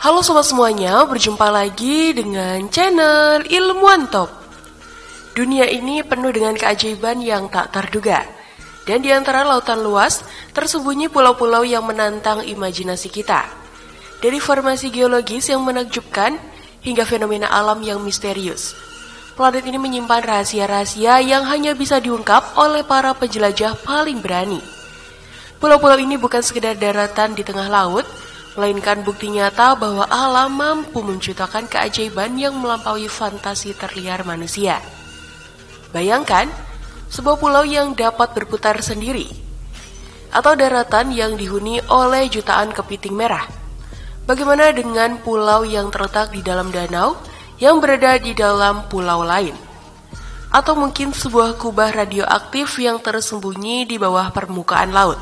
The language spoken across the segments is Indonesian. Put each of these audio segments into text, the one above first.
Halo sobat semuanya, berjumpa lagi dengan channel Ilmuwan Top. Dunia ini penuh dengan keajaiban yang tak terduga. Dan di antara lautan luas, tersembunyi pulau-pulau yang menantang imajinasi kita. Dari formasi geologis yang menakjubkan, hingga fenomena alam yang misterius. Planet ini menyimpan rahasia-rahasia yang hanya bisa diungkap oleh para penjelajah paling berani. Pulau-pulau ini bukan sekedar daratan di tengah laut, melainkan bukti nyata bahwa alam mampu menciptakan keajaiban yang melampaui fantasi terliar manusia. Bayangkan, sebuah pulau yang dapat berputar sendiri, atau daratan yang dihuni oleh jutaan kepiting merah. Bagaimana dengan pulau yang terletak di dalam danau yang berada di dalam pulau lain? Atau mungkin sebuah kubah radioaktif yang tersembunyi di bawah permukaan laut?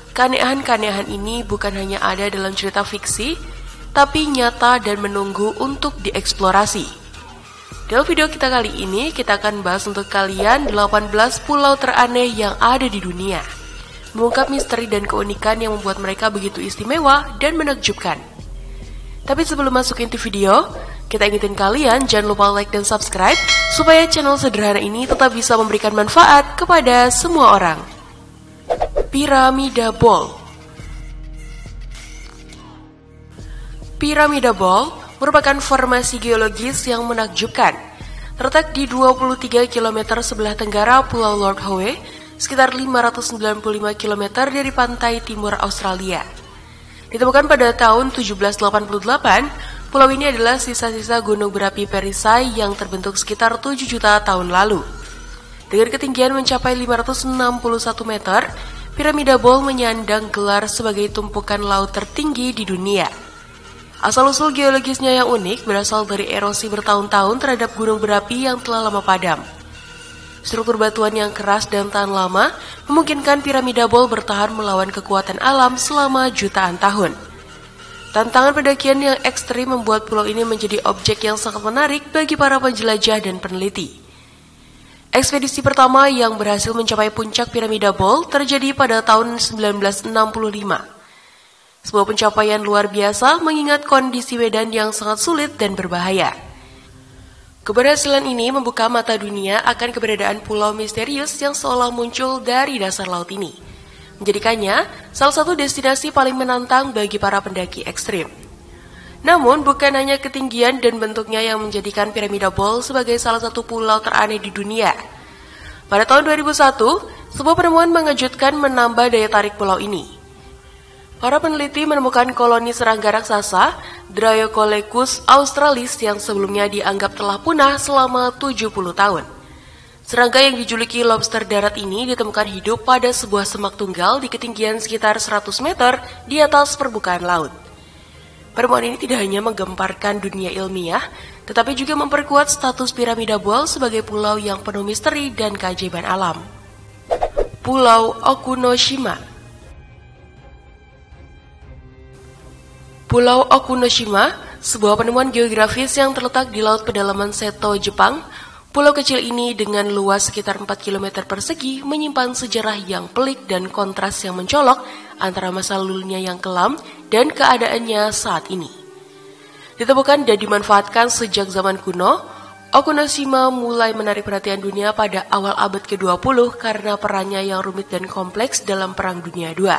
Keanehan-keanehan ini bukan hanya ada dalam cerita fiksi, tapi nyata dan menunggu untuk dieksplorasi. Dalam video kita kali ini, kita akan bahas untuk kalian 18 pulau teraneh yang ada di dunia. Mengungkap misteri dan keunikan yang membuat mereka begitu istimewa dan menakjubkan. Tapi sebelum masuk inti video, kita ingetin kalian jangan lupa like dan subscribe, supaya channel sederhana ini tetap bisa memberikan manfaat kepada semua orang. Piramida Ball. Piramida Ball merupakan formasi geologis yang menakjubkan. Terletak di 23 km sebelah tenggara Pulau Lord Howe, sekitar 595 km dari pantai timur Australia. Ditemukan pada tahun 1788, pulau ini adalah sisa-sisa gunung berapi perisai yang terbentuk sekitar 7 juta tahun lalu. Dengan ketinggian mencapai 561 meter, Piramida Ball menyandang gelar sebagai tumpukan laut tertinggi di dunia. Asal-usul geologisnya yang unik berasal dari erosi bertahun-tahun terhadap gunung berapi yang telah lama padam. Struktur batuan yang keras dan tahan lama memungkinkan Piramida Ball bertahan melawan kekuatan alam selama jutaan tahun. Tantangan pendakian yang ekstrim membuat pulau ini menjadi objek yang sangat menarik bagi para penjelajah dan peneliti. Ekspedisi pertama yang berhasil mencapai puncak Piramida Ball terjadi pada tahun 1965. Sebuah pencapaian luar biasa mengingat kondisi medan yang sangat sulit dan berbahaya. Keberhasilan ini membuka mata dunia akan keberadaan pulau misterius yang seolah muncul dari dasar laut ini, menjadikannya salah satu destinasi paling menantang bagi para pendaki ekstrim. Namun, bukan hanya ketinggian dan bentuknya yang menjadikan Piramida Ball sebagai salah satu pulau teraneh di dunia. Pada tahun 2001, sebuah penemuan mengejutkan menambah daya tarik pulau ini. Para peneliti menemukan koloni serangga raksasa, Dryocolecus australis yang sebelumnya dianggap telah punah selama 70 tahun. Serangga yang dijuluki lobster darat ini ditemukan hidup pada sebuah semak tunggal di ketinggian sekitar 100 meter di atas permukaan laut. Penemuan ini tidak hanya menggemparkan dunia ilmiah, tetapi juga memperkuat status Piramida Ball sebagai pulau yang penuh misteri dan keajaiban alam. Pulau Okunoshima. Pulau Okunoshima, sebuah penemuan geografis yang terletak di laut pedalaman Seto, Jepang. Pulau kecil ini dengan luas sekitar 4 km persegi menyimpan sejarah yang pelik dan kontras yang mencolok antara masa lalunya yang kelam dan keadaannya saat ini. Ditemukan dan dimanfaatkan sejak zaman kuno, Okunoshima mulai menarik perhatian dunia pada awal abad ke-20 karena perannya yang rumit dan kompleks dalam Perang Dunia II.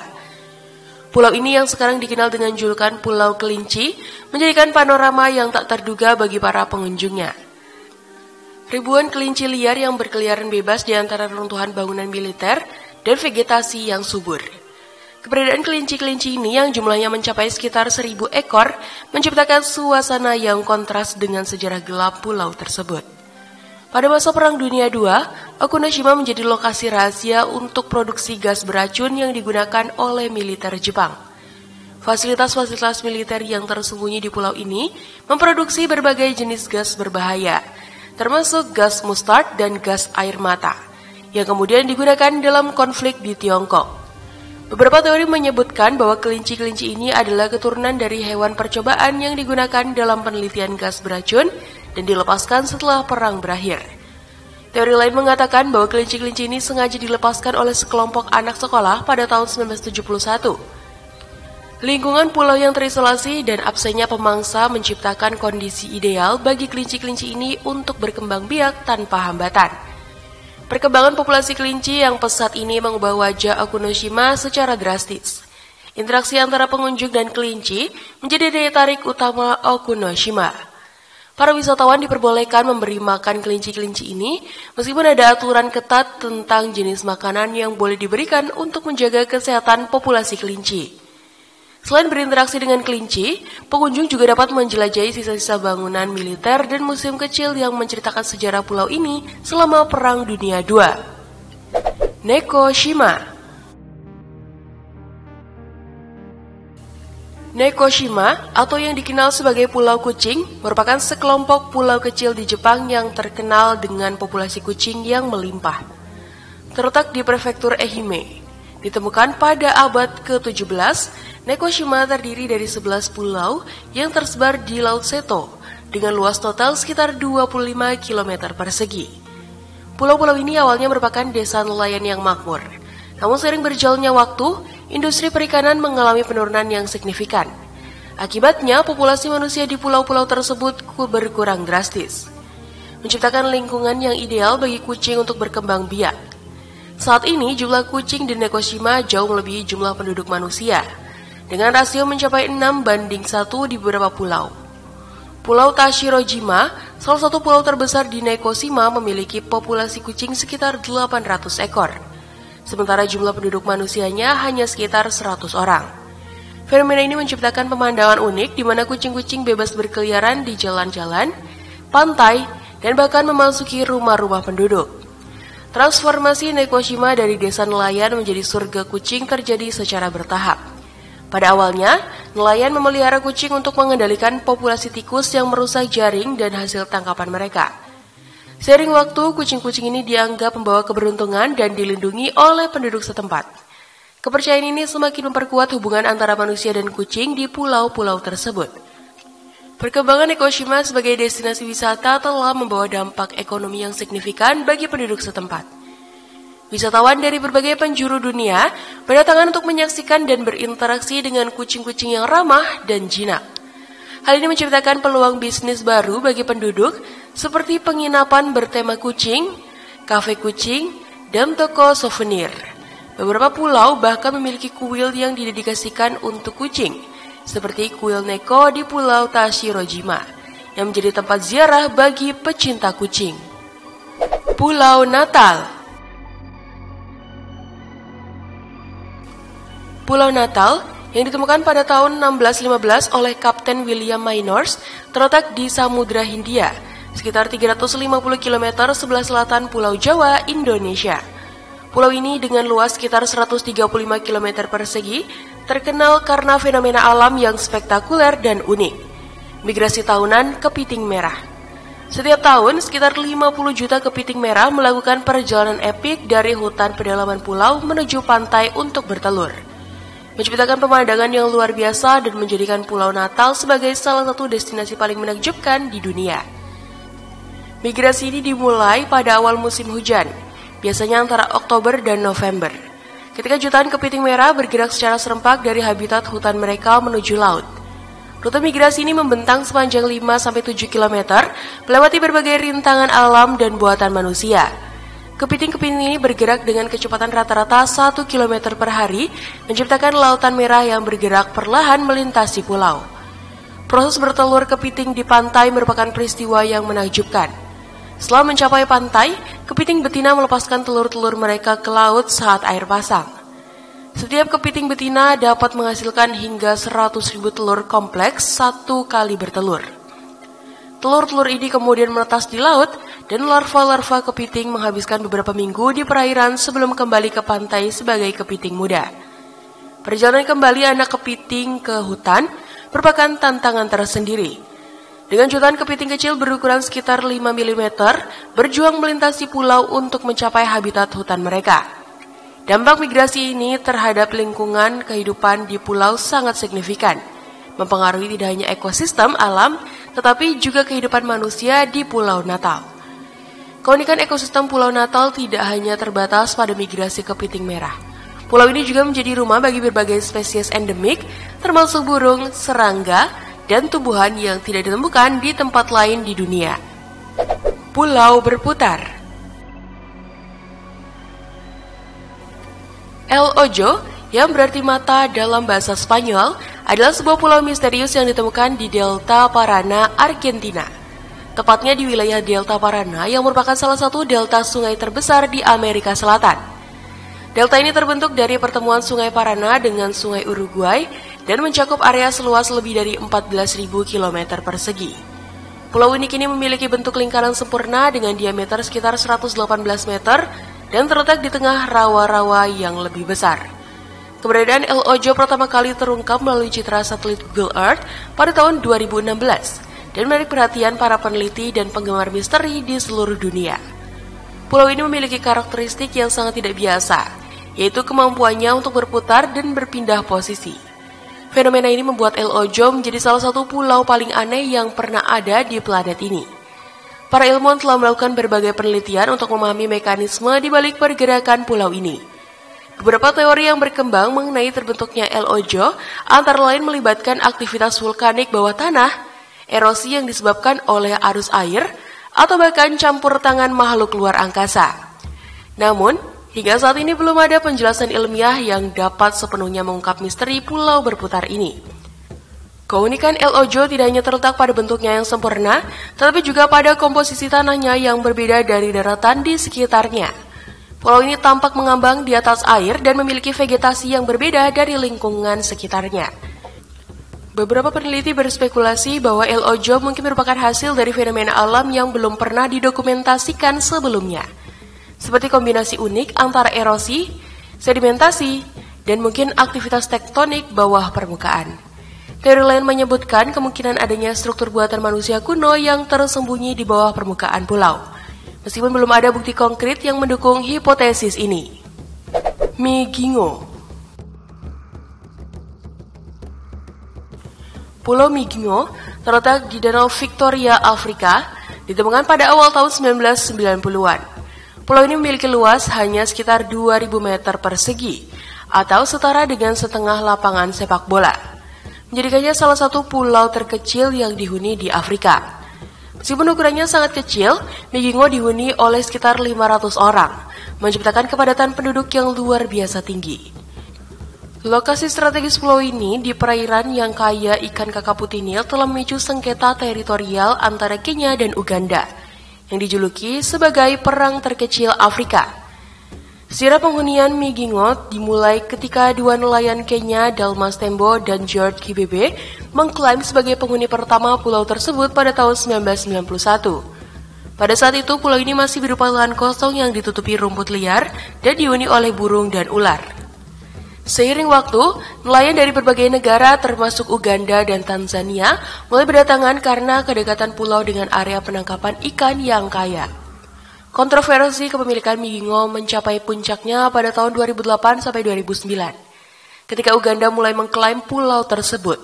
Pulau ini yang sekarang dikenal dengan julukan Pulau Kelinci menjadikan panorama yang tak terduga bagi para pengunjungnya. Ribuan kelinci liar yang berkeliaran bebas di antara reruntuhan bangunan militer dan vegetasi yang subur. Keberadaan kelinci-kelinci ini yang jumlahnya mencapai sekitar 1.000 ekor menciptakan suasana yang kontras dengan sejarah gelap pulau tersebut. Pada masa Perang Dunia II, Okunoshima menjadi lokasi rahasia untuk produksi gas beracun yang digunakan oleh militer Jepang. Fasilitas-fasilitas militer yang tersembunyi di pulau ini memproduksi berbagai jenis gas berbahaya, termasuk gas mustard dan gas air mata, yang kemudian digunakan dalam konflik di Tiongkok. Beberapa teori menyebutkan bahwa kelinci-kelinci ini adalah keturunan dari hewan percobaan yang digunakan dalam penelitian gas beracun dan dilepaskan setelah perang berakhir. Teori lain mengatakan bahwa kelinci-kelinci ini sengaja dilepaskan oleh sekelompok anak sekolah pada tahun 1971. Lingkungan pulau yang terisolasi dan absennya pemangsa menciptakan kondisi ideal bagi kelinci-kelinci ini untuk berkembang biak tanpa hambatan. Perkembangan populasi kelinci yang pesat ini mengubah wajah Okunoshima secara drastis. Interaksi antara pengunjung dan kelinci menjadi daya tarik utama Okunoshima. Para wisatawan diperbolehkan memberi makan kelinci-kelinci ini meskipun ada aturan ketat tentang jenis makanan yang boleh diberikan untuk menjaga kesehatan populasi kelinci. Selain berinteraksi dengan kelinci, pengunjung juga dapat menjelajahi sisa-sisa bangunan militer dan museum kecil yang menceritakan sejarah pulau ini selama Perang Dunia II. Nekoshima. Nekoshima, atau yang dikenal sebagai Pulau Kucing, merupakan sekelompok pulau kecil di Jepang yang terkenal dengan populasi kucing yang melimpah. Terletak di prefektur Ehime. Ditemukan pada abad ke-17, Nekoshima terdiri dari 11 pulau yang tersebar di Laut Seto dengan luas total sekitar 25 km persegi. Pulau-pulau ini awalnya merupakan desa nelayan yang makmur. Namun seiring berjalannya waktu, industri perikanan mengalami penurunan yang signifikan. Akibatnya, populasi manusia di pulau-pulau tersebut berkurang drastis, menciptakan lingkungan yang ideal bagi kucing untuk berkembang biak. Saat ini, jumlah kucing di Nekoshima jauh melebihi jumlah penduduk manusia, dengan rasio mencapai 6:1 di beberapa pulau. Pulau Tashirojima, salah satu pulau terbesar di Nekoshima, memiliki populasi kucing sekitar 800 ekor. Sementara jumlah penduduk manusianya hanya sekitar 100 orang. Fenomena ini menciptakan pemandangan unik di mana kucing-kucing bebas berkeliaran di jalan-jalan, pantai, dan bahkan memasuki rumah-rumah penduduk. Transformasi Nekoshima dari desa nelayan menjadi surga kucing terjadi secara bertahap. Pada awalnya, nelayan memelihara kucing untuk mengendalikan populasi tikus yang merusak jaring dan hasil tangkapan mereka. Seiring waktu, kucing-kucing ini dianggap membawa keberuntungan dan dilindungi oleh penduduk setempat. Kepercayaan ini semakin memperkuat hubungan antara manusia dan kucing di pulau-pulau tersebut. Perkembangan Nekoshima sebagai destinasi wisata telah membawa dampak ekonomi yang signifikan bagi penduduk setempat. Wisatawan dari berbagai penjuru dunia berdatangan untuk menyaksikan dan berinteraksi dengan kucing-kucing yang ramah dan jinak. Hal ini menciptakan peluang bisnis baru bagi penduduk seperti penginapan bertema kucing, kafe kucing, dan toko souvenir. Beberapa pulau bahkan memiliki kuil yang didedikasikan untuk kucing, seperti kuil Neko di Pulau Tashirojima, yang menjadi tempat ziarah bagi pecinta kucing. Pulau Natal. Pulau Natal yang ditemukan pada tahun 1615 oleh Kapten William Minors terletak di Samudra Hindia, sekitar 350 km sebelah selatan Pulau Jawa, Indonesia. Pulau ini dengan luas sekitar 135 km persegi terkenal karena fenomena alam yang spektakuler dan unik. Migrasi tahunan kepiting merah. Setiap tahun, sekitar 50 juta kepiting merah melakukan perjalanan epik dari hutan pedalaman pulau menuju pantai untuk bertelur, menciptakan pemandangan yang luar biasa dan menjadikan Pulau Natal sebagai salah satu destinasi paling menakjubkan di dunia. Migrasi ini dimulai pada awal musim hujan, biasanya antara Oktober dan November, ketika jutaan kepiting merah bergerak secara serempak dari habitat hutan mereka menuju laut. Rute migrasi ini membentang sepanjang 5-7 km, melewati berbagai rintangan alam dan buatan manusia. Kepiting-kepiting ini bergerak dengan kecepatan rata-rata 1 km per hari, menciptakan lautan merah yang bergerak perlahan melintasi pulau. Proses bertelur kepiting di pantai merupakan peristiwa yang menakjubkan. Setelah mencapai pantai, kepiting betina melepaskan telur-telur mereka ke laut saat air pasang. Setiap kepiting betina dapat menghasilkan hingga 100.000 telur kompleks satu kali bertelur. Telur-telur ini kemudian menetas di laut dan larva-larva kepiting menghabiskan beberapa minggu di perairan sebelum kembali ke pantai sebagai kepiting muda. Perjalanan kembali anak kepiting ke hutan merupakan tantangan tersendiri. Dengan jutaan kepiting kecil berukuran sekitar 5 mm berjuang melintasi pulau untuk mencapai habitat hutan mereka. Dampak migrasi ini terhadap lingkungan kehidupan di pulau sangat signifikan, mempengaruhi tidak hanya ekosistem alam, tetapi juga kehidupan manusia di Pulau Natal. Keunikan ekosistem Pulau Natal tidak hanya terbatas pada migrasi kepiting merah. Pulau ini juga menjadi rumah bagi berbagai spesies endemik, termasuk burung, serangga, dan tumbuhan yang tidak ditemukan di tempat lain di dunia. Pulau berputar. El Ojo, yang berarti mata dalam bahasa Spanyol, adalah sebuah pulau misterius yang ditemukan di Delta Paraná, Argentina. Tepatnya di wilayah Delta Paraná yang merupakan salah satu delta sungai terbesar di Amerika Selatan. Delta ini terbentuk dari pertemuan Sungai Paraná dengan Sungai Uruguay dan mencakup area seluas lebih dari 14.000 km persegi. Pulau unik ini memiliki bentuk lingkaran sempurna dengan diameter sekitar 118 meter dan terletak di tengah rawa-rawa yang lebih besar. Keberadaan El Ojo pertama kali terungkap melalui citra satelit Google Earth pada tahun 2016 dan menarik perhatian para peneliti dan penggemar misteri di seluruh dunia. Pulau ini memiliki karakteristik yang sangat tidak biasa, yaitu kemampuannya untuk berputar dan berpindah posisi. Fenomena ini membuat El Ojo menjadi salah satu pulau paling aneh yang pernah ada di planet ini. Para ilmuwan telah melakukan berbagai penelitian untuk memahami mekanisme di balik pergerakan pulau ini. Beberapa teori yang berkembang mengenai terbentuknya El Ojo antara lain melibatkan aktivitas vulkanik bawah tanah, erosi yang disebabkan oleh arus air, atau bahkan campur tangan makhluk luar angkasa. Namun, hingga saat ini belum ada penjelasan ilmiah yang dapat sepenuhnya mengungkap misteri pulau berputar ini. Keunikan El Ojo tidak hanya terletak pada bentuknya yang sempurna, tetapi juga pada komposisi tanahnya yang berbeda dari daratan di sekitarnya. Pulau ini tampak mengambang di atas air dan memiliki vegetasi yang berbeda dari lingkungan sekitarnya. Beberapa peneliti berspekulasi bahwa El Ojo mungkin merupakan hasil dari fenomena alam yang belum pernah didokumentasikan sebelumnya, seperti kombinasi unik antara erosi, sedimentasi, dan mungkin aktivitas tektonik bawah permukaan. Teori lain menyebutkan kemungkinan adanya struktur buatan manusia kuno yang tersembunyi di bawah permukaan pulau, meskipun belum ada bukti konkret yang mendukung hipotesis ini. Migingo. Pulau Migingo terletak di Danau Victoria, Afrika, ditemukan pada awal tahun 1990-an. Pulau ini memiliki luas hanya sekitar 2.000 meter persegi, atau setara dengan setengah lapangan sepak bola. Menjadikannya salah satu pulau terkecil yang dihuni di Afrika. Meskipun ukurannya sangat kecil, Migingo dihuni oleh sekitar 500 orang, menciptakan kepadatan penduduk yang luar biasa tinggi. Lokasi strategis pulau ini di perairan yang kaya ikan kakap putih Nil telah memicu sengketa teritorial antara Kenya dan Uganda, yang dijuluki sebagai perang terkecil Afrika. Sejarah penghunian Migingo dimulai ketika dua nelayan Kenya, Dalmas Tembo dan George Kibebe, mengklaim sebagai penghuni pertama pulau tersebut pada tahun 1991. Pada saat itu, pulau ini masih berupa lahan kosong yang ditutupi rumput liar dan dihuni oleh burung dan ular. Seiring waktu, nelayan dari berbagai negara termasuk Uganda dan Tanzania mulai berdatangan karena kedekatan pulau dengan area penangkapan ikan yang kaya. Kontroversi kepemilikan Migingo mencapai puncaknya pada tahun 2008-2009, ketika Uganda mulai mengklaim pulau tersebut.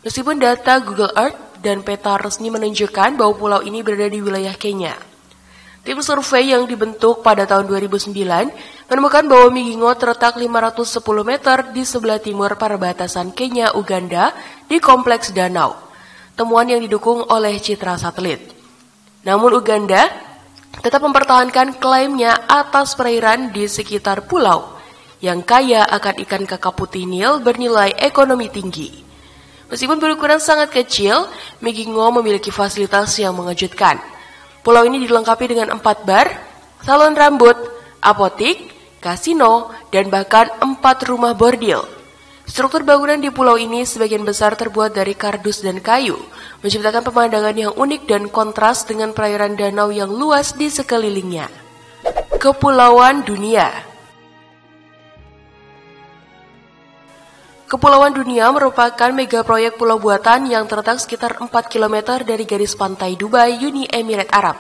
Meskipun data Google Earth dan peta resmi menunjukkan bahwa pulau ini berada di wilayah Kenya. Tim survei yang dibentuk pada tahun 2009 menemukan bahwa Migingo terletak 510 meter di sebelah timur perbatasan Kenya-Uganda di kompleks danau, temuan yang didukung oleh citra satelit. Namun Uganda tetap mempertahankan klaimnya atas perairan di sekitar pulau yang kaya akan ikan kakap putih Nil bernilai ekonomi tinggi. Meskipun berukuran sangat kecil, Migingo memiliki fasilitas yang mengejutkan. Pulau ini dilengkapi dengan 4 bar, salon rambut, apotik, kasino, dan bahkan 4 rumah bordil. Struktur bangunan di pulau ini sebagian besar terbuat dari kardus dan kayu, menciptakan pemandangan yang unik dan kontras dengan perairan danau yang luas di sekelilingnya. Kepulauan Dunia. Kepulauan Dunia merupakan megaproyek pulau buatan yang terletak sekitar 4 km dari garis pantai Dubai, Uni Emirat Arab.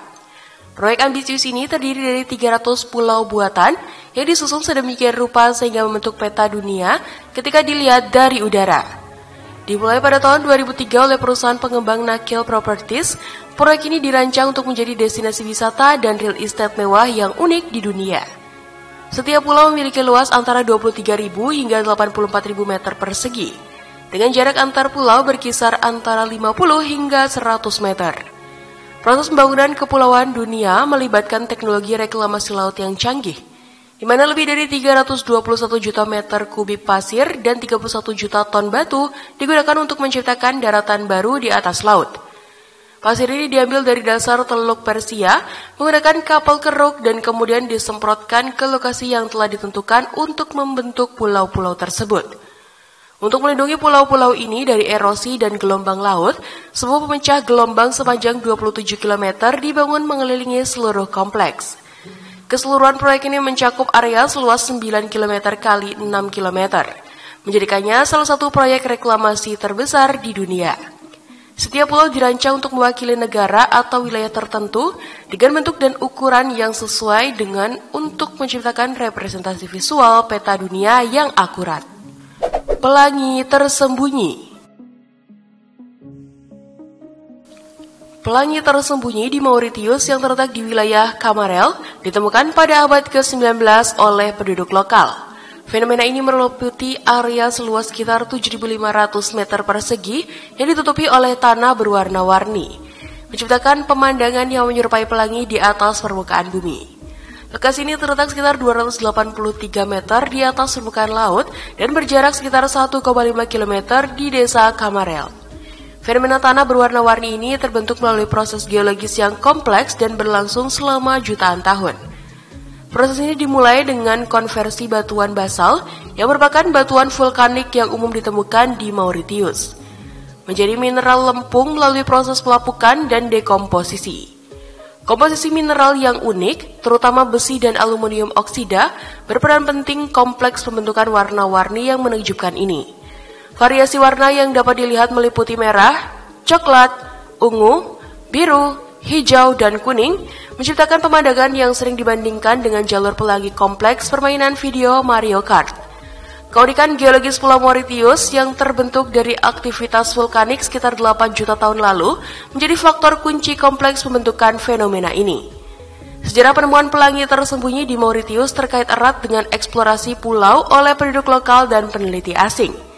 Proyek ambisius ini terdiri dari 300 pulau buatan yang disusun sedemikian rupa sehingga membentuk peta dunia ketika dilihat dari udara. Dimulai pada tahun 2003 oleh perusahaan pengembang Nakheel Properties, proyek ini dirancang untuk menjadi destinasi wisata dan real estate mewah yang unik di dunia. Setiap pulau memiliki luas antara 23.000 hingga 84.000 meter persegi, dengan jarak antar pulau berkisar antara 50 hingga 100 meter. Proses pembangunan kepulauan dunia melibatkan teknologi reklamasi laut yang canggih, di mana lebih dari 321 juta meter kubik pasir dan 31 juta ton batu digunakan untuk menciptakan daratan baru di atas laut. Pasir ini diambil dari dasar Teluk Persia menggunakan kapal keruk dan kemudian disemprotkan ke lokasi yang telah ditentukan untuk membentuk pulau-pulau tersebut. Untuk melindungi pulau-pulau ini dari erosi dan gelombang laut, sebuah pemecah gelombang sepanjang 27 km dibangun mengelilingi seluruh kompleks. Keseluruhan proyek ini mencakup area seluas 9 km x 6 km, menjadikannya salah satu proyek reklamasi terbesar di dunia. Setiap pulau dirancang untuk mewakili negara atau wilayah tertentu dengan bentuk dan ukuran yang sesuai dengan untuk menciptakan representasi visual peta dunia yang akurat. Pelangi tersembunyi. Pelangi tersembunyi di Mauritius yang terletak di wilayah Kamarel ditemukan pada abad ke-19 oleh penduduk lokal. Fenomena ini meliputi area seluas sekitar 7.500 meter persegi yang ditutupi oleh tanah berwarna-warni, menciptakan pemandangan yang menyerupai pelangi di atas permukaan bumi. Lokasi ini terletak sekitar 283 meter di atas permukaan laut dan berjarak sekitar 1,5 km di desa Kamarel. Fenomena tanah berwarna-warni ini terbentuk melalui proses geologis yang kompleks dan berlangsung selama jutaan tahun. Proses ini dimulai dengan konversi batuan basal yang merupakan batuan vulkanik yang umum ditemukan di Mauritius menjadi mineral lempung melalui proses pelapukan dan dekomposisi. Komposisi mineral yang unik, terutama besi dan aluminium oksida, berperan penting kompleks pembentukan warna-warni yang menakjubkan ini. Variasi warna yang dapat dilihat meliputi merah, coklat, ungu, biru, hijau, dan kuning, menciptakan pemandangan yang sering dibandingkan dengan jalur pelangi kompleks permainan video Mario Kart. Keunikan geologis Pulau Mauritius yang terbentuk dari aktivitas vulkanik sekitar 8 juta tahun lalu menjadi faktor kunci kompleks pembentukan fenomena ini. Sejarah penemuan pelangi tersembunyi di Mauritius terkait erat dengan eksplorasi pulau oleh penduduk lokal dan peneliti asing.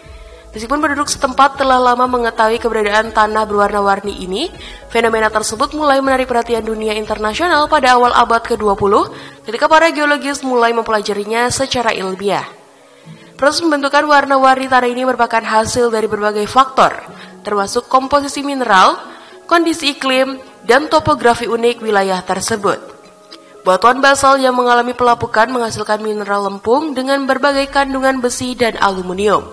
Meskipun penduduk setempat telah lama mengetahui keberadaan tanah berwarna-warni ini, fenomena tersebut mulai menarik perhatian dunia internasional pada awal abad ke-20 ketika para geologis mulai mempelajarinya secara ilmiah. Proses pembentukan warna-warni tanah ini merupakan hasil dari berbagai faktor, termasuk komposisi mineral, kondisi iklim, dan topografi unik wilayah tersebut. Batuan basal yang mengalami pelapukan menghasilkan mineral lempung dengan berbagai kandungan besi dan aluminium.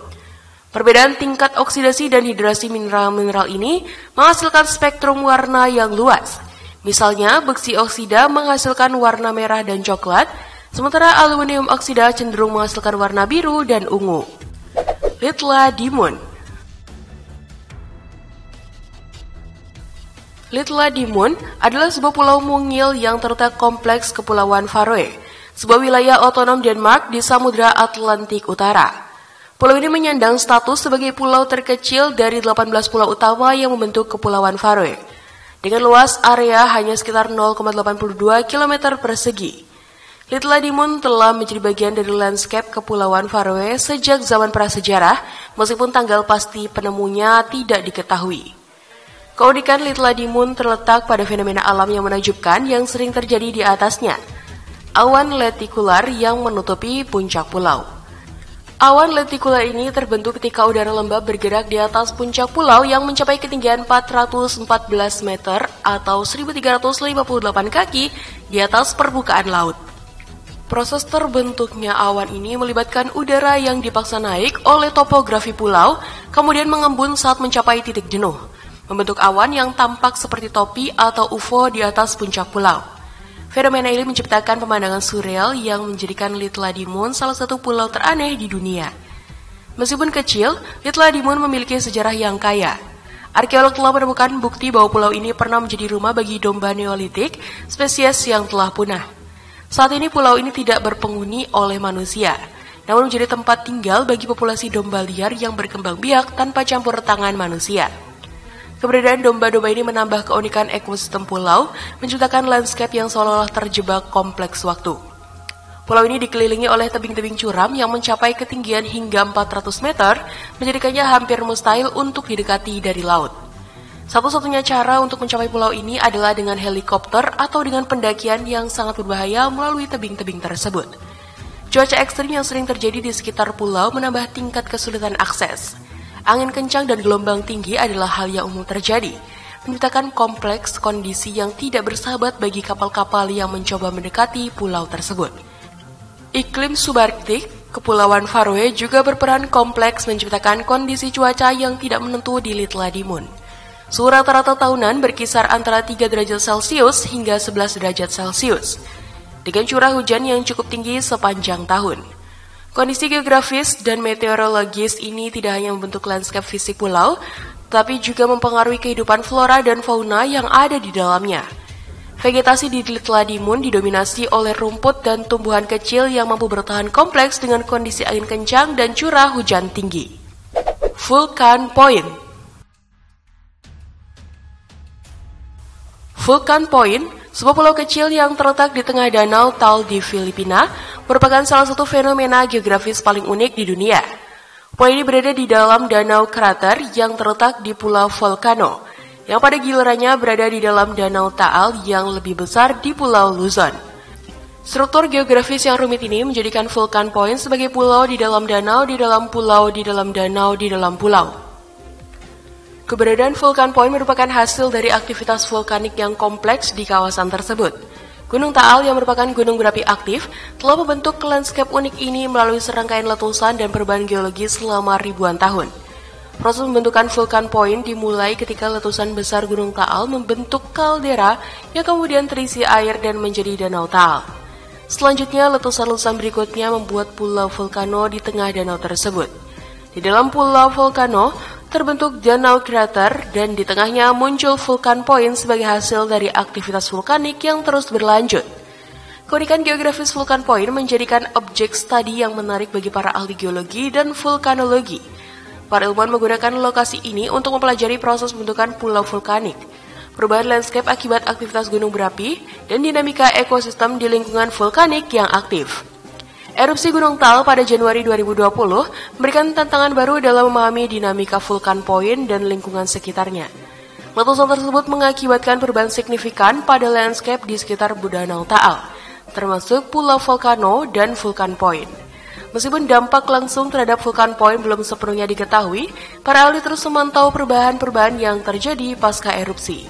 Perbedaan tingkat oksidasi dan hidrasi mineral-mineral ini menghasilkan spektrum warna yang luas. Misalnya, besi oksida menghasilkan warna merah dan coklat, sementara aluminium oksida cenderung menghasilkan warna biru dan ungu. Litla Dimun. Litla Dimun adalah sebuah pulau mungil yang terletak kompleks Kepulauan Faroe, sebuah wilayah otonom Denmark di Samudra Atlantik Utara. Pulau ini menyandang status sebagai pulau terkecil dari 18 pulau utama yang membentuk Kepulauan Faroe, dengan luas area hanya sekitar 0,82 km persegi. Litla Dimun telah menjadi bagian dari landscape Kepulauan Faroe sejak zaman prasejarah, meskipun tanggal pasti penemunya tidak diketahui. Keunikan Litla Dimun terletak pada fenomena alam yang menakjubkan yang sering terjadi di atasnya. Awan letikular yang menutupi puncak pulau. Awan letikular ini terbentuk ketika udara lembab bergerak di atas puncak pulau yang mencapai ketinggian 414 meter atau 1358 kaki di atas permukaan laut. Proses terbentuknya awan ini melibatkan udara yang dipaksa naik oleh topografi pulau, kemudian mengembun saat mencapai titik jenuh, membentuk awan yang tampak seperti topi atau UFO di atas puncak pulau. Fenomena ini menciptakan pemandangan surreal yang menjadikan Litla Dimun salah satu pulau teraneh di dunia. Meskipun kecil, Litla Dimun memiliki sejarah yang kaya. Arkeolog telah menemukan bukti bahwa pulau ini pernah menjadi rumah bagi domba neolitik, spesies yang telah punah. Saat ini pulau ini tidak berpenghuni oleh manusia, namun menjadi tempat tinggal bagi populasi domba liar yang berkembang biak tanpa campur tangan manusia. Keberadaan domba-domba ini menambah keunikan ekosistem pulau, menciptakan landscape yang seolah-olah terjebak kompleks waktu. Pulau ini dikelilingi oleh tebing-tebing curam yang mencapai ketinggian hingga 400 meter, menjadikannya hampir mustahil untuk didekati dari laut. Satu-satunya cara untuk mencapai pulau ini adalah dengan helikopter atau dengan pendakian yang sangat berbahaya melalui tebing-tebing tersebut. Cuaca ekstrim yang sering terjadi di sekitar pulau menambah tingkat kesulitan akses. Angin kencang dan gelombang tinggi adalah hal yang umum terjadi, menciptakan kompleks kondisi yang tidak bersahabat bagi kapal-kapal yang mencoba mendekati pulau tersebut. Iklim subarktik Kepulauan Faroe juga berperan kompleks menciptakan kondisi cuaca yang tidak menentu di Litladimun. Suhu rata-rata tahunan berkisar antara 3 derajat Celcius hingga 11 derajat Celcius, dengan curah hujan yang cukup tinggi sepanjang tahun. Kondisi geografis dan meteorologis ini tidak hanya membentuk landscape fisik pulau, tapi juga mempengaruhi kehidupan flora dan fauna yang ada di dalamnya. Vegetasi di Litladimun didominasi oleh rumput dan tumbuhan kecil yang mampu bertahan kompleks dengan kondisi angin kencang dan curah hujan tinggi. Vulcan Point. Vulcan Point, sebuah pulau kecil yang terletak di tengah danau Taal di Filipina, merupakan salah satu fenomena geografis paling unik di dunia. Pulau ini berada di dalam danau krater yang terletak di Pulau Volcano, yang pada gilirannya berada di dalam danau Taal yang lebih besar di Pulau Luzon. Struktur geografis yang rumit ini menjadikan Vulcan Point sebagai pulau di dalam danau, di dalam pulau, di dalam danau, di dalam pulau. Keberadaan Vulcan Point merupakan hasil dari aktivitas vulkanik yang kompleks di kawasan tersebut. Gunung Taal yang merupakan gunung berapi aktif telah membentuk landscape unik ini melalui serangkaian letusan dan perubahan geologis selama ribuan tahun. Proses pembentukan Vulcan Point dimulai ketika letusan besar Gunung Taal membentuk kaldera yang kemudian terisi air dan menjadi Danau Taal. Selanjutnya, letusan-letusan berikutnya membuat Pulau Volcano di tengah danau tersebut. Di dalam Pulau Volcano terbentuk danau krater dan di tengahnya muncul Vulcan Point sebagai hasil dari aktivitas vulkanik yang terus berlanjut. Keunikan geografis Vulcan Point menjadikan objek studi yang menarik bagi para ahli geologi dan vulkanologi. Para ilmuwan menggunakan lokasi ini untuk mempelajari proses pembentukan pulau vulkanik, perubahan landscape akibat aktivitas gunung berapi, dan dinamika ekosistem di lingkungan vulkanik yang aktif. Erupsi Gunung Taal pada Januari 2020 memberikan tantangan baru dalam memahami dinamika Vulcan Point dan lingkungan sekitarnya. Letusan tersebut mengakibatkan perubahan signifikan pada landscape di sekitar Danau Taal, termasuk Pulau Volcano dan Vulcan Point. Meskipun dampak langsung terhadap Vulcan Point belum sepenuhnya diketahui, para ahli terus memantau perubahan-perubahan yang terjadi pasca erupsi.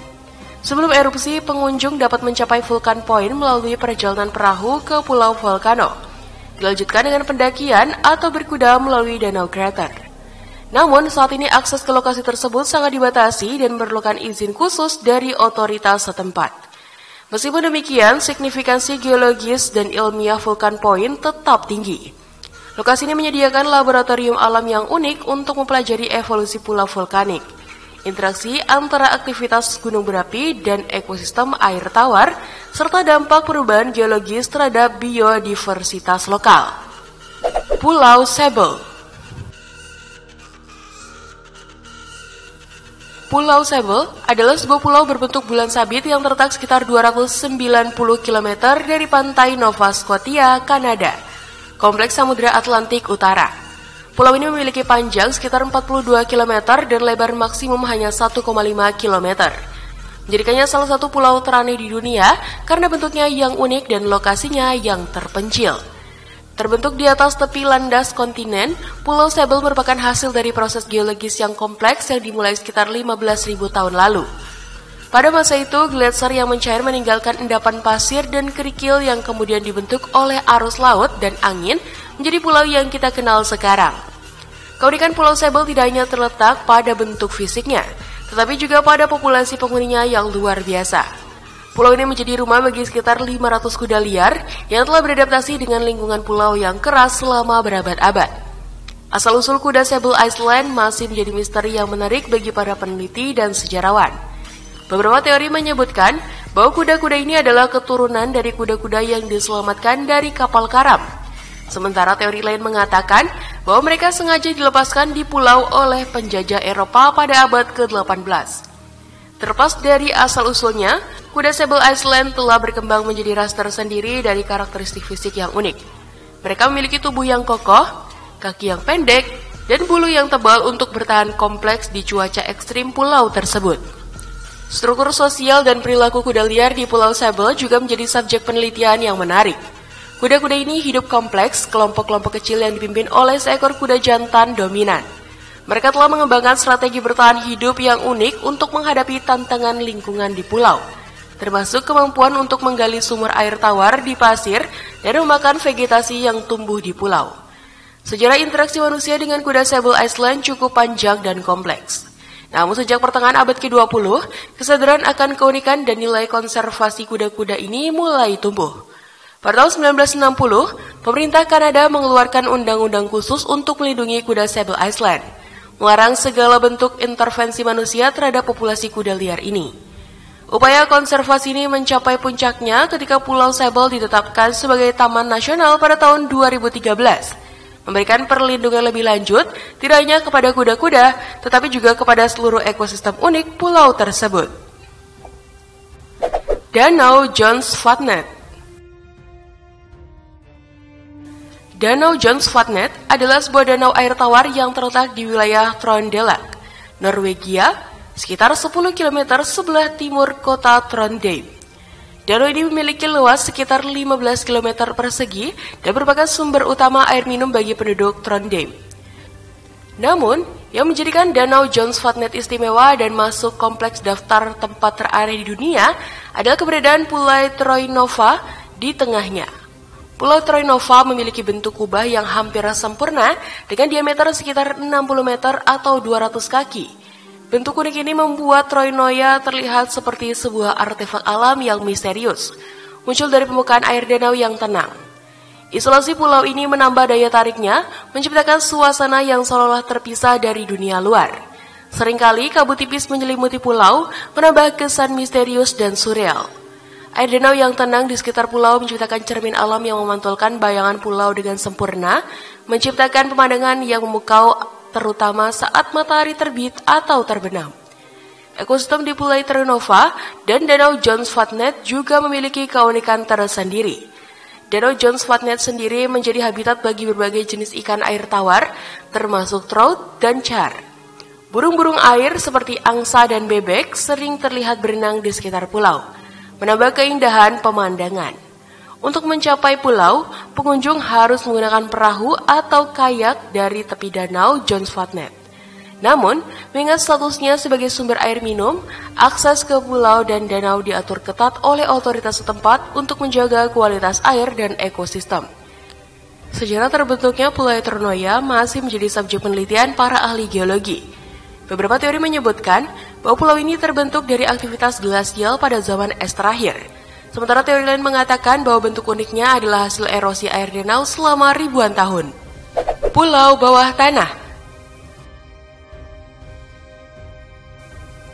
Sebelum erupsi, pengunjung dapat mencapai Vulcan Point melalui perjalanan perahu ke Pulau Volcano. Dilanjutkan dengan pendakian atau berkuda melalui danau krater. Namun, saat ini akses ke lokasi tersebut sangat dibatasi dan memerlukan izin khusus dari otoritas setempat. Meskipun demikian, signifikansi geologis dan ilmiah Vulcan Point tetap tinggi. Lokasi ini menyediakan laboratorium alam yang unik untuk mempelajari evolusi pulau vulkanik, interaksi antara aktivitas gunung berapi dan ekosistem air tawar, serta dampak perubahan geologis terhadap biodiversitas lokal. Pulau Sebel. Pulau Sebel adalah sebuah pulau berbentuk bulan sabit yang terletak sekitar 290 km dari pantai Nova Scotia, Kanada, kompleks Samudra Atlantik Utara. Pulau ini memiliki panjang sekitar 42 km dan lebar maksimum hanya 1,5 km. Menjadikannya salah satu pulau teraneh di dunia karena bentuknya yang unik dan lokasinya yang terpencil. Terbentuk di atas tepi landas kontinen, Pulau Sebel merupakan hasil dari proses geologis yang kompleks yang dimulai sekitar 15.000 tahun lalu. Pada masa itu, gletser yang mencair meninggalkan endapan pasir dan kerikil yang kemudian dibentuk oleh arus laut dan angin menjadi pulau yang kita kenal sekarang. Keunikan Pulau Sebel tidak hanya terletak pada bentuk fisiknya, tetapi juga pada populasi penghuninya yang luar biasa. Pulau ini menjadi rumah bagi sekitar 500 kuda liar yang telah beradaptasi dengan lingkungan pulau yang keras selama berabad-abad. Asal-usul kuda Sebel Island masih menjadi misteri yang menarik bagi para peneliti dan sejarawan. Beberapa teori menyebutkan bahwa kuda-kuda ini adalah keturunan dari kuda-kuda yang diselamatkan dari kapal karam. Sementara teori lain mengatakan bahwa mereka sengaja dilepaskan di pulau oleh penjajah Eropa pada abad ke-18. Terlepas dari asal-usulnya, kuda Sebel Island telah berkembang menjadi ras tersendiri dari karakteristik fisik yang unik. Mereka memiliki tubuh yang kokoh, kaki yang pendek, dan bulu yang tebal untuk bertahan kompleks di cuaca ekstrim pulau tersebut. Struktur sosial dan perilaku kuda liar di Pulau Sable juga menjadi subjek penelitian yang menarik. Kuda-kuda ini hidup kompleks, kelompok-kelompok kecil yang dipimpin oleh seekor kuda jantan dominan. Mereka telah mengembangkan strategi bertahan hidup yang unik untuk menghadapi tantangan lingkungan di pulau, termasuk kemampuan untuk menggali sumber air tawar di pasir dan memakan vegetasi yang tumbuh di pulau. Sejarah interaksi manusia dengan kuda Sable Island cukup panjang dan kompleks. Namun sejak pertengahan abad ke-20, kesadaran akan keunikan dan nilai konservasi kuda-kuda ini mulai tumbuh. Pada tahun 1960, pemerintah Kanada mengeluarkan undang-undang khusus untuk melindungi kuda Sable Island, melarang segala bentuk intervensi manusia terhadap populasi kuda liar ini. Upaya konservasi ini mencapai puncaknya ketika Pulau Sable ditetapkan sebagai Taman Nasional pada tahun 2013, memberikan perlindungan lebih lanjut tidak hanya kepada kuda-kuda, tetapi juga kepada seluruh ekosistem unik pulau tersebut. Danau Johns Vatnet. Danau Johns Vatnet adalah sebuah danau air tawar yang terletak di wilayah Trøndelag, Norwegia, sekitar 10 km sebelah timur kota Trondheim. Danau ini memiliki luas sekitar 15 km persegi dan merupakan sumber utama air minum bagi penduduk Trondheim. Namun, yang menjadikan Danau Johns Vatnet istimewa dan masuk kompleks daftar tempat teraneh di dunia adalah keberadaan Pulau Troinova di tengahnya. Pulau Troinova memiliki bentuk kubah yang hampir sempurna dengan diameter sekitar 60 meter atau 200 kaki. Bentuk unik ini membuat Troinoia terlihat seperti sebuah artefak alam yang misterius, muncul dari permukaan air danau yang tenang. Isolasi pulau ini menambah daya tariknya, menciptakan suasana yang seolah-olah terpisah dari dunia luar. Seringkali kabut tipis menyelimuti pulau, menambah kesan misterius dan surreal. Air danau yang tenang di sekitar pulau menciptakan cermin alam yang memantulkan bayangan pulau dengan sempurna, menciptakan pemandangan yang memukau terutama saat matahari terbit atau terbenam. Ekosistem di Pulau Troinova dan Danau Johns Vatnet juga memiliki keunikan tersendiri. Danau Johns Vatnet sendiri menjadi habitat bagi berbagai jenis ikan air tawar, termasuk trout dan char. Burung-burung air seperti angsa dan bebek sering terlihat berenang di sekitar pulau, menambah keindahan pemandangan. Untuk mencapai pulau, pengunjung harus menggunakan perahu atau kayak dari tepi danau Johns Vatnet. Namun, mengingat statusnya sebagai sumber air minum, akses ke pulau dan danau diatur ketat oleh otoritas setempat untuk menjaga kualitas air dan ekosistem. Sejarah terbentuknya Pulau Troinoia masih menjadi subjek penelitian para ahli geologi. Beberapa teori menyebutkan bahwa pulau ini terbentuk dari aktivitas glasial pada zaman es terakhir. Sementara teori lain mengatakan bahwa bentuk uniknya adalah hasil erosi air danau selama ribuan tahun. Pulau bawah tanah.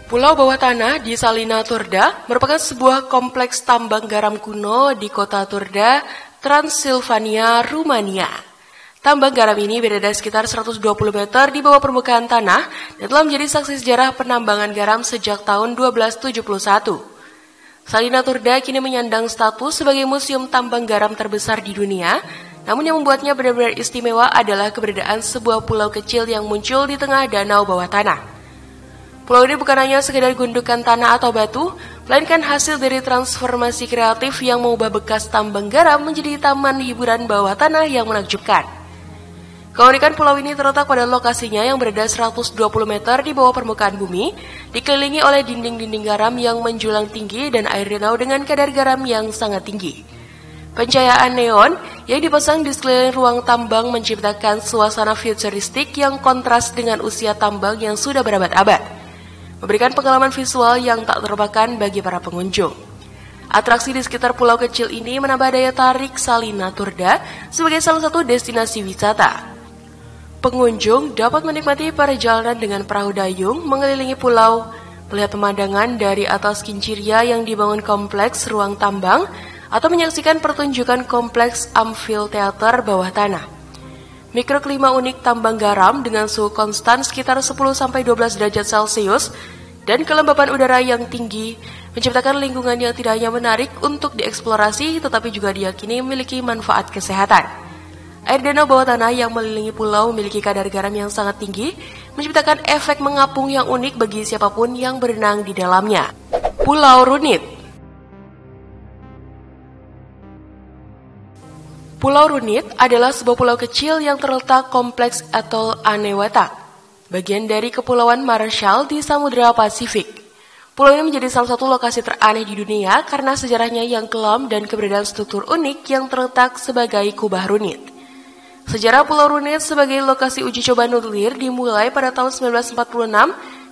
Pulau bawah tanah di Salina Turda merupakan sebuah kompleks tambang garam kuno di kota Turda, Transilvania, Rumania. Tambang garam ini berada sekitar 120 meter di bawah permukaan tanah dan telah menjadi saksi sejarah penambangan garam sejak tahun 1271. Salina Turda kini menyandang status sebagai museum tambang garam terbesar di dunia, namun yang membuatnya benar-benar istimewa adalah keberadaan sebuah pulau kecil yang muncul di tengah danau bawah tanah. Pulau ini bukan hanya sekedar gundukan tanah atau batu, melainkan hasil dari transformasi kreatif yang mengubah bekas tambang garam menjadi taman hiburan bawah tanah yang menakjubkan. Keunikan pulau ini terletak pada lokasinya yang berada 120 meter di bawah permukaan bumi, dikelilingi oleh dinding-dinding garam yang menjulang tinggi dan air danau dengan kadar garam yang sangat tinggi. Pencahayaan neon yang dipasang di sekeliling ruang tambang menciptakan suasana futuristik yang kontras dengan usia tambang yang sudah berabad-abad, memberikan pengalaman visual yang tak terlupakan bagi para pengunjung. Atraksi di sekitar pulau kecil ini menambah daya tarik Salina Turda sebagai salah satu destinasi wisata. Pengunjung dapat menikmati perjalanan dengan perahu dayung mengelilingi pulau, melihat pemandangan dari atas kincirnya yang dibangun kompleks ruang tambang, atau menyaksikan pertunjukan kompleks amphitheater bawah tanah. Mikroklima unik tambang garam dengan suhu konstan sekitar 10-12 derajat Celcius dan kelembapan udara yang tinggi menciptakan lingkungan yang tidak hanya menarik untuk dieksplorasi tetapi juga diyakini memiliki manfaat kesehatan. Air danau bawah tanah yang mengelilingi pulau memiliki kadar garam yang sangat tinggi, menciptakan efek mengapung yang unik bagi siapapun yang berenang di dalamnya. Pulau Runit. Pulau Runit adalah sebuah pulau kecil yang terletak kompleks atol Aniwetak, bagian dari Kepulauan Marshall di Samudra Pasifik. Pulau ini menjadi salah satu lokasi teraneh di dunia karena sejarahnya yang kelam dan keberadaan struktur unik yang terletak sebagai kubah runit. Sejarah Pulau Runit sebagai lokasi uji coba nuklir dimulai pada tahun 1946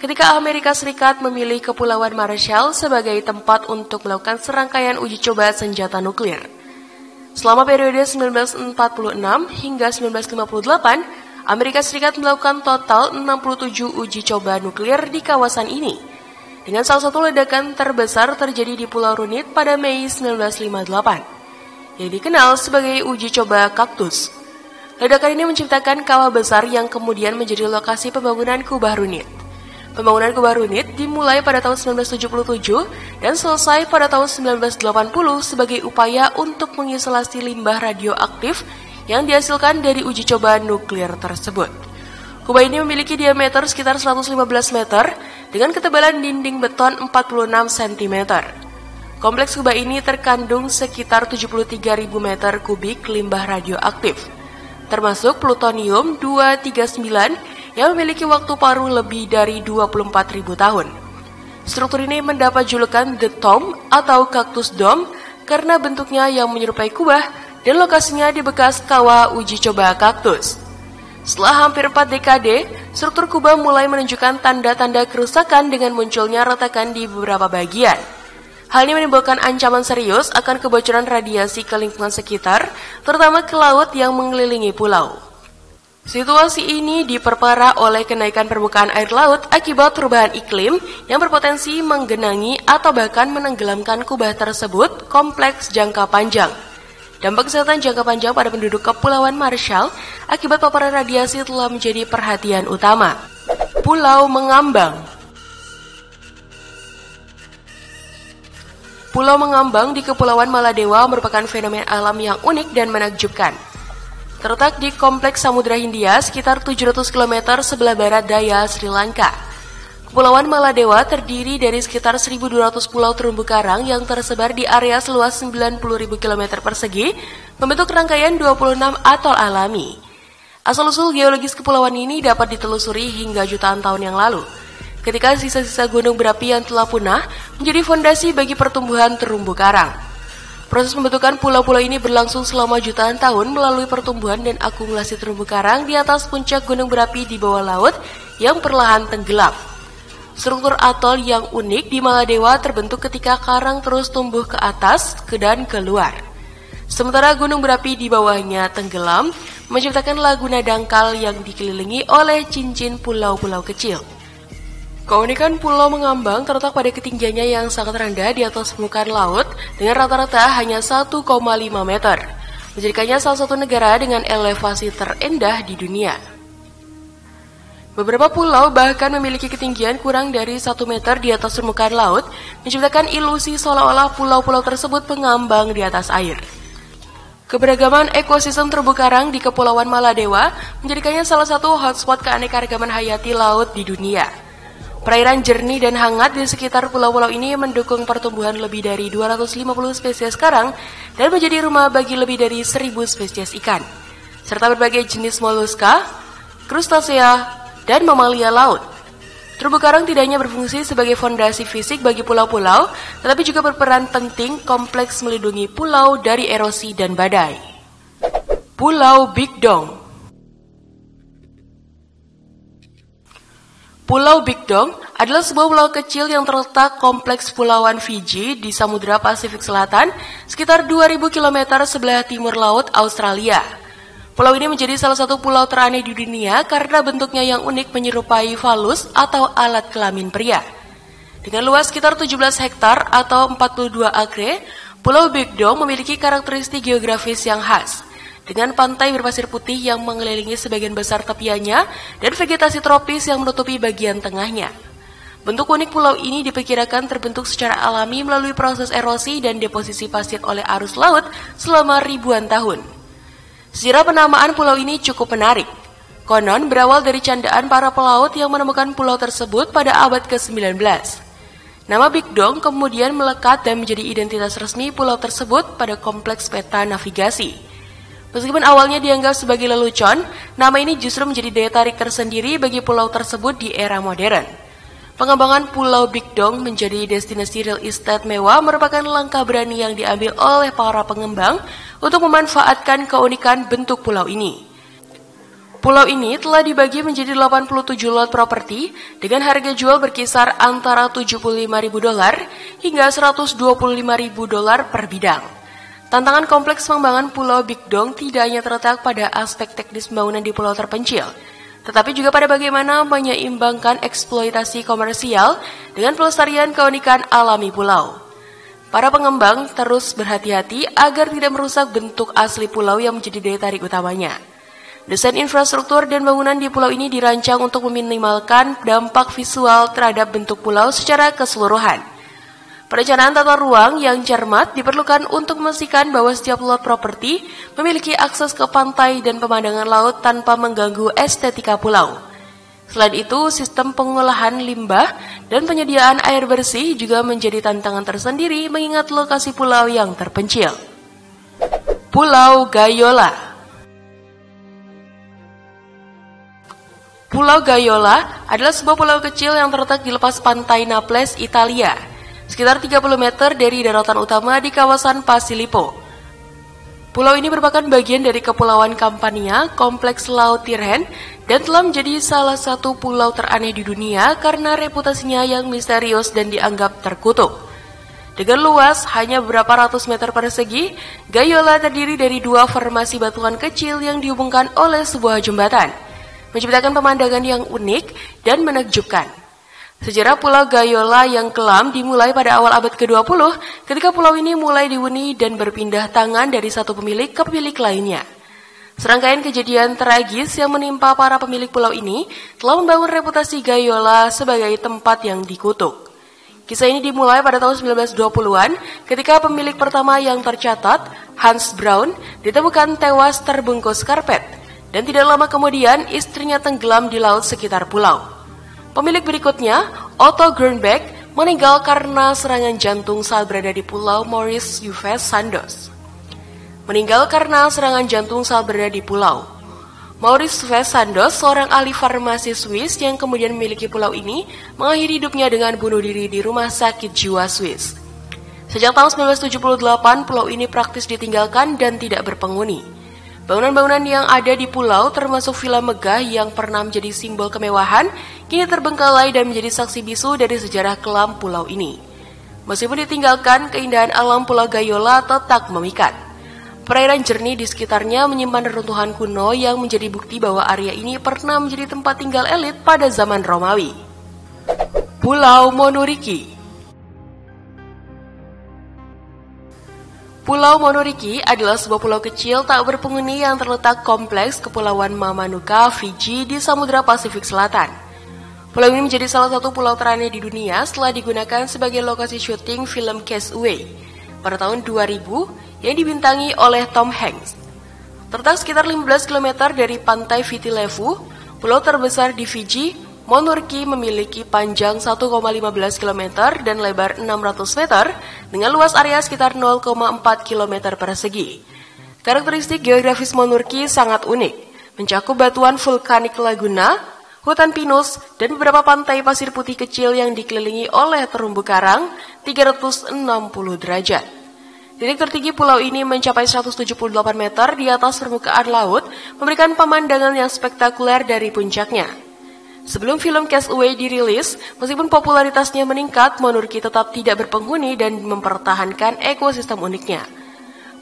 ketika Amerika Serikat memilih Kepulauan Marshall sebagai tempat untuk melakukan serangkaian uji coba senjata nuklir. Selama periode 1946 hingga 1958, Amerika Serikat melakukan total 67 uji coba nuklir di kawasan ini, dengan salah satu ledakan terbesar terjadi di Pulau Runit pada Mei 1958, yang dikenal sebagai uji coba kaktus. Ledakan ini menciptakan kawah besar yang kemudian menjadi lokasi pembangunan kubah runit. Pembangunan kubah runit dimulai pada tahun 1977 dan selesai pada tahun 1980 sebagai upaya untuk mengisolasi limbah radioaktif yang dihasilkan dari uji coba nuklir tersebut. Kubah ini memiliki diameter sekitar 115 meter dengan ketebalan dinding beton 46 cm. Kompleks kubah ini terkandung sekitar 73.000 meter kubik limbah radioaktif, termasuk plutonium 239 yang memiliki waktu paruh lebih dari 24.000 tahun. Struktur ini mendapat julukan The Tomb atau Cactus Dome karena bentuknya yang menyerupai kubah dan lokasinya di bekas kawah uji coba kaktus. Setelah hampir 4 dekade, struktur kubah mulai menunjukkan tanda-tanda kerusakan dengan munculnya retakan di beberapa bagian. Hal ini menimbulkan ancaman serius akan kebocoran radiasi ke lingkungan sekitar, terutama ke laut yang mengelilingi pulau. Situasi ini diperparah oleh kenaikan permukaan air laut akibat perubahan iklim yang berpotensi menggenangi atau bahkan menenggelamkan kubah tersebut kompleks jangka panjang. Dampak kesehatan jangka panjang pada penduduk Kepulauan Marshall akibat paparan radiasi telah menjadi perhatian utama. Pulau Mengambang. Pulau Mengambang di Kepulauan Maladewa merupakan fenomena alam yang unik dan menakjubkan. Terletak di kompleks Samudra Hindia sekitar 700 km sebelah barat daya Sri Lanka. Kepulauan Maladewa terdiri dari sekitar 1.200 pulau terumbu karang yang tersebar di area seluas 90.000 km persegi, membentuk rangkaian 26 atol alami. Asal-usul geologis kepulauan ini dapat ditelusuri hingga jutaan tahun yang lalu, ketika sisa-sisa gunung berapi yang telah punah menjadi fondasi bagi pertumbuhan terumbu karang. Proses pembentukan pulau-pulau ini berlangsung selama jutaan tahun melalui pertumbuhan dan akumulasi terumbu karang di atas puncak gunung berapi di bawah laut yang perlahan tenggelam. Struktur atol yang unik di Maladewa terbentuk ketika karang terus tumbuh ke atas dan keluar. Sementara gunung berapi di bawahnya tenggelam, menciptakan laguna dangkal yang dikelilingi oleh cincin pulau-pulau kecil. Keunikan Pulau Mengambang terletak pada ketinggiannya yang sangat rendah di atas permukaan laut dengan rata-rata hanya 1,5 meter, menjadikannya salah satu negara dengan elevasi terendah di dunia. Beberapa pulau bahkan memiliki ketinggian kurang dari 1 meter di atas permukaan laut, menciptakan ilusi seolah-olah pulau-pulau tersebut mengambang di atas air. Keberagaman ekosistem terumbu karang di Kepulauan Maladewa menjadikannya salah satu hotspot keanekaragaman hayati laut di dunia. Perairan jernih dan hangat di sekitar pulau-pulau ini mendukung pertumbuhan lebih dari 250 spesies karang dan menjadi rumah bagi lebih dari 1.000 spesies ikan, serta berbagai jenis moluska, krustasea, dan mamalia laut. Terumbu karang tidak hanya berfungsi sebagai fondasi fisik bagi pulau-pulau, tetapi juga berperan penting kompleks melindungi pulau dari erosi dan badai. Pulau Big Dong. Pulau Big Dong adalah sebuah pulau kecil yang terletak kompleks Pulauan Fiji di Samudra Pasifik Selatan, sekitar 2.000 km sebelah timur laut Australia. Pulau ini menjadi salah satu pulau teraneh di dunia karena bentuknya yang unik menyerupai falus atau alat kelamin pria. Dengan luas sekitar 17 hektar atau 42 akre, Pulau Big Dong memiliki karakteristik geografis yang khas, dengan pantai berpasir putih yang mengelilingi sebagian besar tepiannya dan vegetasi tropis yang menutupi bagian tengahnya. Bentuk unik pulau ini diperkirakan terbentuk secara alami melalui proses erosi dan deposisi pasir oleh arus laut selama ribuan tahun. Sejarah penamaan pulau ini cukup menarik. Konon berawal dari candaan para pelaut yang menemukan pulau tersebut pada abad ke-19. Nama Big Dong kemudian melekat dan menjadi identitas resmi pulau tersebut pada kompleks peta navigasi. Meskipun awalnya dianggap sebagai lelucon, nama ini justru menjadi daya tarik tersendiri bagi pulau tersebut di era modern. Pengembangan Pulau Big Dong menjadi destinasi real estate mewah merupakan langkah berani yang diambil oleh para pengembang untuk memanfaatkan keunikan bentuk pulau ini. Pulau ini telah dibagi menjadi 87 lot properti dengan harga jual berkisar antara $75.000 hingga $125.000 per bidang. Tantangan kompleks pengembangan Pulau Big Dong tidak hanya terletak pada aspek teknis pembangunan di pulau terpencil, tetapi juga pada bagaimana menyeimbangkan eksploitasi komersial dengan pelestarian keunikan alami pulau. Para pengembang terus berhati-hati agar tidak merusak bentuk asli pulau yang menjadi daya tarik utamanya. Desain infrastruktur dan bangunan di pulau ini dirancang untuk meminimalkan dampak visual terhadap bentuk pulau secara keseluruhan. Perencanaan tata ruang yang cermat diperlukan untuk memastikan bahwa setiap lot properti memiliki akses ke pantai dan pemandangan laut tanpa mengganggu estetika pulau. Selain itu, sistem pengolahan limbah dan penyediaan air bersih juga menjadi tantangan tersendiri mengingat lokasi pulau yang terpencil. Pulau Gayola. Pulau Gayola adalah sebuah pulau kecil yang terletak di lepas pantai Naples, Italia, sekitar 30 meter dari daratan utama di kawasan Posillipo. Pulau ini merupakan bagian dari Kepulauan Campania, Kompleks Laut Tirrene, dan telah menjadi salah satu pulau teraneh di dunia karena reputasinya yang misterius dan dianggap terkutuk. Dengan luas hanya beberapa ratus meter persegi, Gayola terdiri dari dua formasi batuan kecil yang dihubungkan oleh sebuah jembatan, menciptakan pemandangan yang unik dan menakjubkan. Sejarah Pulau Gayola yang kelam dimulai pada awal abad ke-20 ketika pulau ini mulai dihuni dan berpindah tangan dari satu pemilik ke pemilik lainnya. Serangkaian kejadian tragis yang menimpa para pemilik pulau ini telah membangun reputasi Gayola sebagai tempat yang dikutuk. Kisah ini dimulai pada tahun 1920-an ketika pemilik pertama yang tercatat, Hans Braun, ditemukan tewas terbungkus karpet. Dan tidak lama kemudian istrinya tenggelam di laut sekitar pulau. Pemilik berikutnya, Otto Grünbeck, meninggal karena serangan jantung saat berada di pulau Maurice Yves Sandos. Maurice Yves Sandos, seorang ahli farmasi Swiss yang kemudian memiliki pulau ini, mengakhiri hidupnya dengan bunuh diri di rumah sakit jiwa Swiss. Sejak tahun 1978, pulau ini praktis ditinggalkan dan tidak berpenghuni. Bangunan-bangunan yang ada di pulau termasuk villa megah yang pernah menjadi simbol kemewahan kini terbengkalai dan menjadi saksi bisu dari sejarah kelam pulau ini. Meskipun ditinggalkan, keindahan alam Pulau Gayola tetap memikat. Perairan jernih di sekitarnya menyimpan reruntuhan kuno yang menjadi bukti bahwa area ini pernah menjadi tempat tinggal elit pada zaman Romawi. Pulau Monuriki. Pulau Monuriki adalah sebuah pulau kecil tak berpenghuni yang terletak kompleks Kepulauan Mamanuca, Fiji di Samudra Pasifik Selatan. Pulau ini menjadi salah satu pulau teraneh di dunia setelah digunakan sebagai lokasi syuting film Castaway pada tahun 2000 yang dibintangi oleh Tom Hanks. Terletak sekitar 15 km dari pantai Viti Levu, pulau terbesar di Fiji, Monuriki memiliki panjang 1,15 km dan lebar 600 meter dengan luas area sekitar 0,4 km persegi. Karakteristik geografis Monuriki sangat unik, mencakup batuan vulkanik laguna, hutan pinus, dan beberapa pantai pasir putih kecil yang dikelilingi oleh terumbu karang 360 derajat. Titik tertinggi pulau ini mencapai 178 meter di atas permukaan laut, memberikan pemandangan yang spektakuler dari puncaknya. Sebelum film Castaway dirilis, meskipun popularitasnya meningkat, Monuriki tetap tidak berpenghuni dan mempertahankan ekosistem uniknya.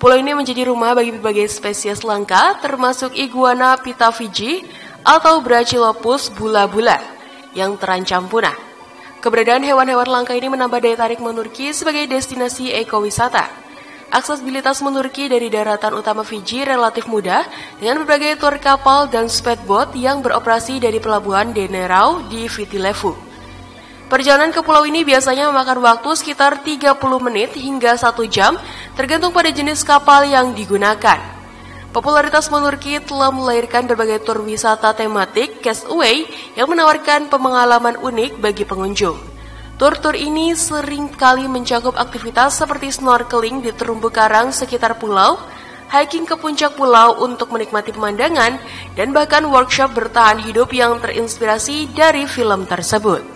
Pulau ini menjadi rumah bagi berbagai spesies langka, termasuk iguana pita Fiji atau Brachylophus bula-bula yang terancam punah. Keberadaan hewan-hewan langka ini menambah daya tarik Monuriki sebagai destinasi ekowisata. Aksesibilitas Monuriki dari daratan utama Fiji relatif mudah dengan berbagai tur kapal dan speedboat yang beroperasi dari pelabuhan Denerau di Viti Levu. Perjalanan ke pulau ini biasanya memakan waktu sekitar 30 menit hingga 1 jam tergantung pada jenis kapal yang digunakan. Popularitas Monurki telah melahirkan berbagai tur wisata tematik Castaway yang menawarkan pengalaman unik bagi pengunjung. Tur-tur ini sering kali mencakup aktivitas seperti snorkeling di terumbu karang sekitar pulau, hiking ke puncak pulau untuk menikmati pemandangan, dan bahkan workshop bertahan hidup yang terinspirasi dari film tersebut.